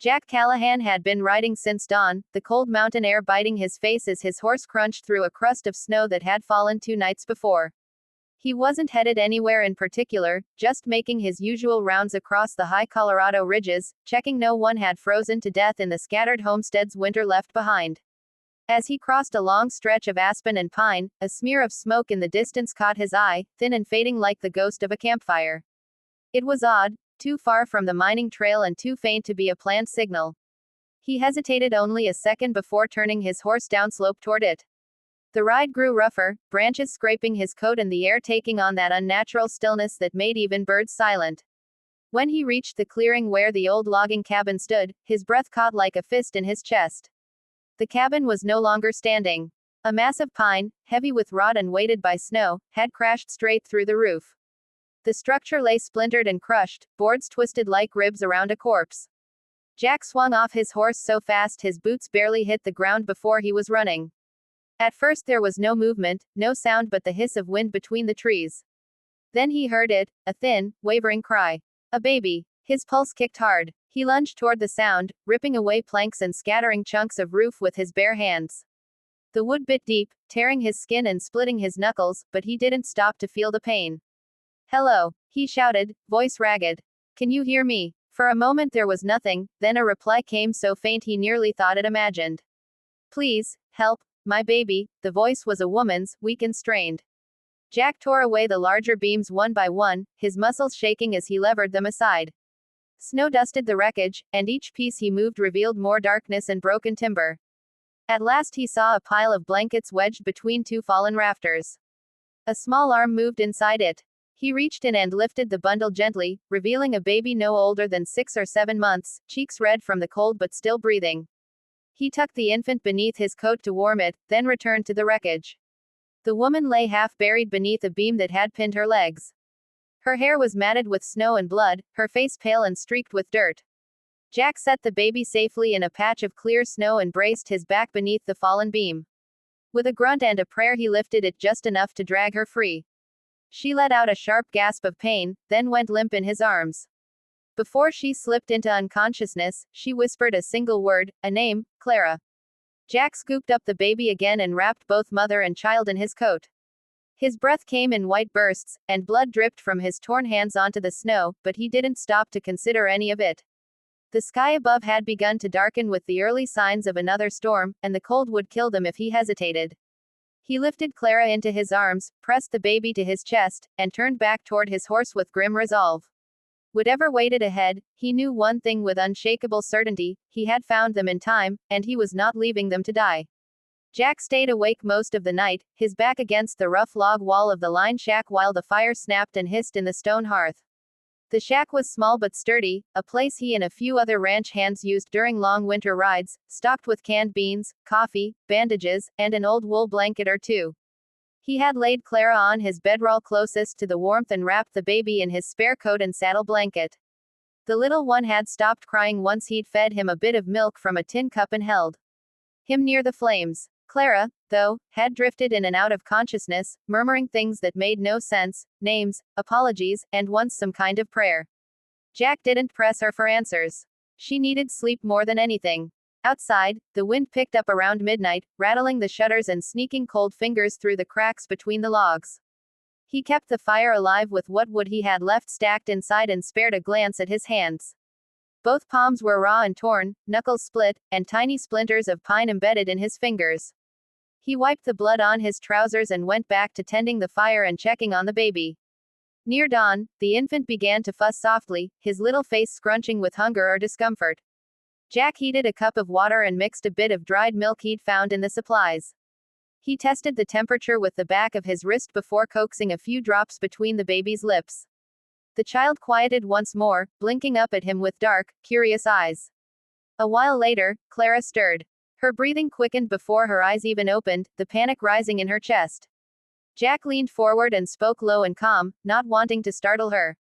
Jack Callahan had been riding since dawn, the cold mountain air biting his face as his horse crunched through a crust of snow that had fallen 2 nights before. He wasn't headed anywhere in particular, just making his usual rounds across the high Colorado ridges, checking no one had frozen to death in the scattered homesteads winter left behind. As he crossed a long stretch of aspen and pine, a smear of smoke in the distance caught his eye, thin and fading like the ghost of a campfire. It was odd, too far from the mining trail and too faint to be a planned signal. He hesitated only a second before turning his horse downslope toward it. The ride grew rougher, branches scraping his coat and the air taking on that unnatural stillness that made even birds silent. When he reached the clearing where the old logging cabin stood, his breath caught like a fist in his chest. The cabin was no longer standing. A mass of pine, heavy with rot and weighted by snow, had crashed straight through the roof. The structure lay splintered and crushed, boards twisted like ribs around a corpse. Jack swung off his horse so fast his boots barely hit the ground before he was running. At first there was no movement, no sound but the hiss of wind between the trees. Then he heard it, a thin, wavering cry. A baby. His pulse kicked hard. He lunged toward the sound, ripping away planks and scattering chunks of roof with his bare hands. The wood bit deep, tearing his skin and splitting his knuckles, but he didn't stop to feel the pain. "Hello," he shouted, voice ragged. "Can you hear me?" For a moment there was nothing, then a reply came so faint he nearly thought it imagined. "Please, help. My baby." The voice was a woman's, weak and strained. Jack tore away the larger beams one by one, his muscles shaking as he levered them aside. Snow dusted the wreckage, and each piece he moved revealed more darkness and broken timber. At last he saw a pile of blankets wedged between 2 fallen rafters. A small arm moved inside it. He reached in and lifted the bundle gently, revealing a baby no older than 6 or 7 months, cheeks red from the cold but still breathing. He tucked the infant beneath his coat to warm it, then returned to the wreckage. The woman lay half buried beneath a beam that had pinned her legs. Her hair was matted with snow and blood, her face pale and streaked with dirt. Jack set the baby safely in a patch of clear snow and braced his back beneath the fallen beam. With a grunt and a prayer he lifted it just enough to drag her free. She let out a sharp gasp of pain, then went limp in his arms. Before she slipped into unconsciousness, she whispered a single word, a name, Clara. Jack scooped up the baby again and wrapped both mother and child in his coat. His breath came in white bursts, and blood dripped from his torn hands onto the snow, but he didn't stop to consider any of it. The sky above had begun to darken with the early signs of another storm, and the cold would kill them if he hesitated. He lifted Clara into his arms, pressed the baby to his chest, and turned back toward his horse with grim resolve. Whatever waited ahead, he knew one thing with unshakable certainty: he had found them in time, and he was not leaving them to die. Jack stayed awake most of the night, his back against the rough log wall of the line shack while the fire snapped and hissed in the stone hearth. The shack was small but sturdy, a place he and a few other ranch hands used during long winter rides, stocked with canned beans, coffee, bandages, and an old wool blanket or two. He had laid Clara on his bedroll closest to the warmth and wrapped the baby in his spare coat and saddle blanket. The little one had stopped crying once he'd fed him a bit of milk from a tin cup and held him near the flames. Clara, though, had drifted in and out of consciousness, murmuring things that made no sense, names, apologies, and once some kind of prayer. Jack didn't press her for answers. She needed sleep more than anything. Outside, the wind picked up around midnight, rattling the shutters and sneaking cold fingers through the cracks between the logs. He kept the fire alive with what wood he had left stacked inside and spared a glance at his hands. Both palms were raw and torn, knuckles split, and tiny splinters of pine embedded in his fingers. He wiped the blood on his trousers and went back to tending the fire and checking on the baby. Near dawn, the infant began to fuss softly, his little face scrunching with hunger or discomfort. Jack heated a cup of water and mixed a bit of dried milk he'd found in the supplies. He tested the temperature with the back of his wrist before coaxing a few drops between the baby's lips. The child quieted once more, blinking up at him with dark, curious eyes. A while later, Clara stirred. Her breathing quickened before her eyes even opened, the panic rising in her chest. Jack leaned forward and spoke low and calm, not wanting to startle her.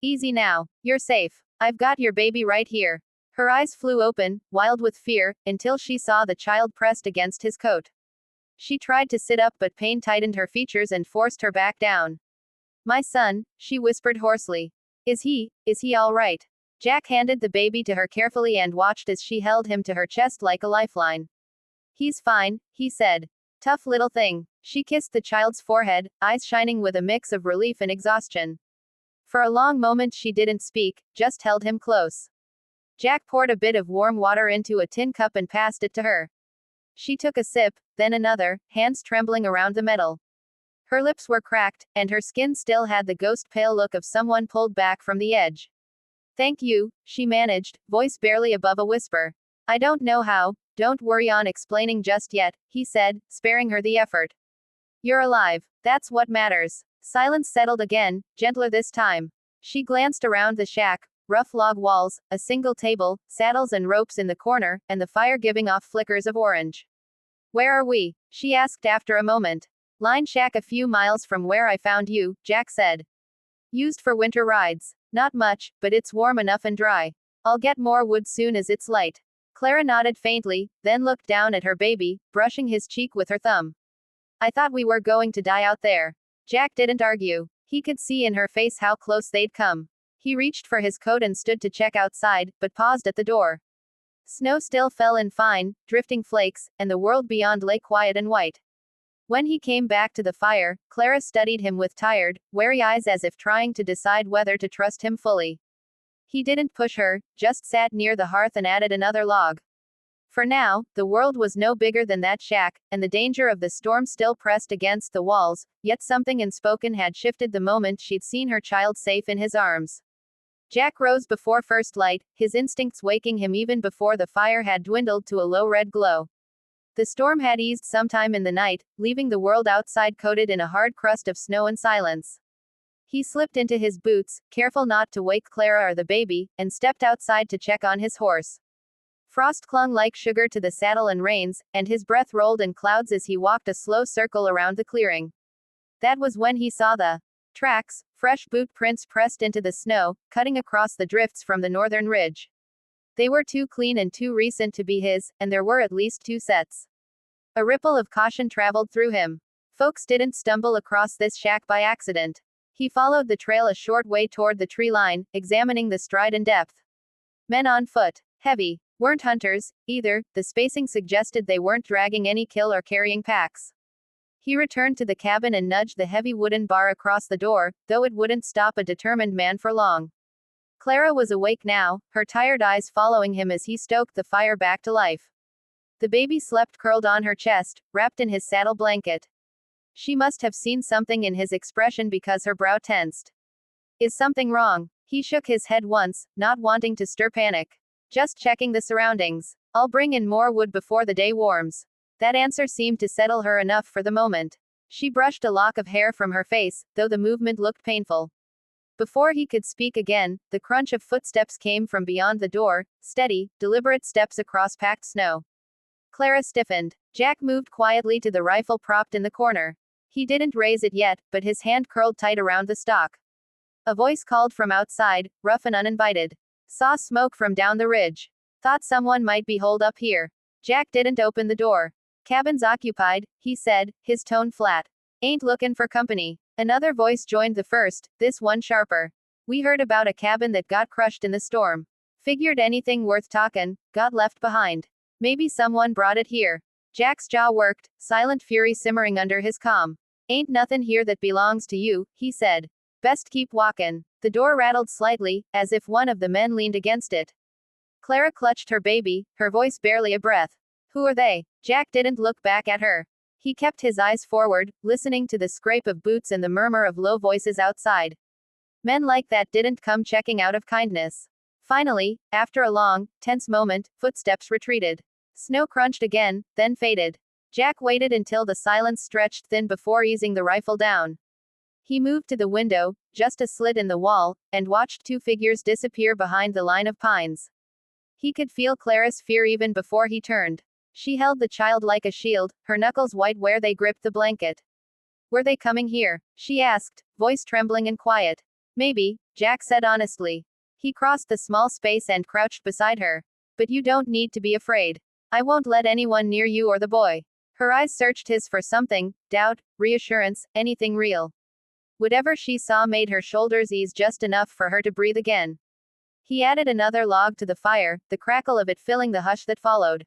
"Easy now. You're safe. I've got your baby right here." Her eyes flew open, wild with fear, until she saw the child pressed against his coat. She tried to sit up but pain tightened her features and forced her back down. "My son," she whispered hoarsely. Is he all right?" Jack handed the baby to her carefully and watched as she held him to her chest like a lifeline. He's fine, he said. Tough little thing. She kissed the child's forehead, eyes shining with a mix of relief and exhaustion. For a long moment she didn't speak, just held him close. Jack poured a bit of warm water into a tin cup and passed it to her. She took a sip, then another, hands trembling around the metal. Her lips were cracked, and her skin still had the ghost pale look of someone pulled back from the edge. Thank you, she managed, voice barely above a whisper. I don't know how, don't worry on explaining just yet, he said, sparing her the effort. You're alive, that's what matters. Silence settled again, gentler this time. She glanced around the shack, rough log walls, a single table, saddles and ropes in the corner, and the fire giving off flickers of orange. Where are we? She asked after a moment. Line shack a few miles from where I found you, Jack said. Used for winter rides. Not much, but it's warm enough and dry. I'll get more wood soon as it's light. Clara nodded faintly, then looked down at her baby, brushing his cheek with her thumb. I thought we were going to die out there. Jack didn't argue. He could see in her face how close they'd come. He reached for his coat and stood to check outside, but paused at the door. Snow still fell in fine, drifting flakes, and the world beyond lay quiet and white. When he came back to the fire, Clara studied him with tired, wary eyes as if trying to decide whether to trust him fully. He didn't push her, just sat near the hearth and added another log. For now, the world was no bigger than that shack, and the danger of the storm still pressed against the walls, yet something unspoken had shifted the moment she'd seen her child safe in his arms. Jack rose before first light, his instincts waking him even before the fire had dwindled to a low red glow. The storm had eased sometime in the night, leaving the world outside coated in a hard crust of snow and silence. He slipped into his boots, careful not to wake Clara or the baby, and stepped outside to check on his horse. Frost clung like sugar to the saddle and reins, and his breath rolled in clouds as he walked a slow circle around the clearing. That was when he saw the tracks, fresh boot prints pressed into the snow, cutting across the drifts from the northern ridge. They were too clean and too recent to be his, and there were at least 2 sets. A ripple of caution traveled through him. Folks didn't stumble across this shack by accident. He followed the trail a short way toward the tree line, examining the stride and depth. Men on foot. Heavy. Weren't hunters, either, the spacing suggested they weren't dragging any kill or carrying packs. He returned to the cabin and nudged the heavy wooden bar across the door, though it wouldn't stop a determined man for long. Clara was awake now, her tired eyes following him as he stoked the fire back to life. The baby slept curled on her chest, wrapped in his saddle blanket. She must have seen something in his expression because her brow tensed. Is something wrong? He shook his head once, not wanting to stir panic. Just checking the surroundings. I'll bring in more wood before the day warms. That answer seemed to settle her enough for the moment. She brushed a lock of hair from her face, though the movement looked painful. Before he could speak again, the crunch of footsteps came from beyond the door, steady, deliberate steps across packed snow. Clara stiffened. Jack moved quietly to the rifle propped in the corner. He didn't raise it yet, but his hand curled tight around the stock. A voice called from outside, rough and uninvited. Saw smoke from down the ridge. Thought someone might be holed up here. Jack didn't open the door. Cabin's occupied, he said, his tone flat. Ain't looking for company. Another voice joined the first, this one sharper. We heard about a cabin that got crushed in the storm. Figured anything worth talkin' got left behind. Maybe someone brought it here. Jack's jaw worked, silent fury simmering under his calm. Ain't nothin' here that belongs to you, he said. Best keep walkin'. The door rattled slightly, as if one of the men leaned against it. Clara clutched her baby, her voice barely a breath. Who are they? Jack didn't look back at her. He kept his eyes forward, listening to the scrape of boots and the murmur of low voices outside. Men like that didn't come checking out of kindness. Finally, after a long, tense moment, footsteps retreated. Snow crunched again, then faded. Jack waited until the silence stretched thin before easing the rifle down. He moved to the window, just a slit in the wall, and watched 2 figures disappear behind the line of pines. He could feel Clara's fear even before he turned. She held the child like a shield, her knuckles white where they gripped the blanket. Were they coming here? She asked, voice trembling and quiet. Maybe, Jack said honestly. He crossed the small space and crouched beside her. But you don't need to be afraid. I won't let anyone near you or the boy. Her eyes searched his for something, doubt, reassurance, anything real. Whatever she saw made her shoulders ease just enough for her to breathe again. He added another log to the fire, the crackle of it filling the hush that followed.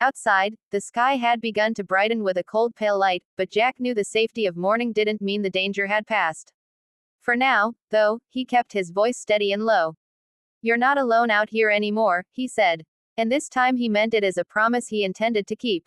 Outside, the sky had begun to brighten with a cold pale light, but Jack knew the safety of morning didn't mean the danger had passed. For now, though, he kept his voice steady and low. "You're not alone out here anymore," he said. And this time he meant it as a promise he intended to keep.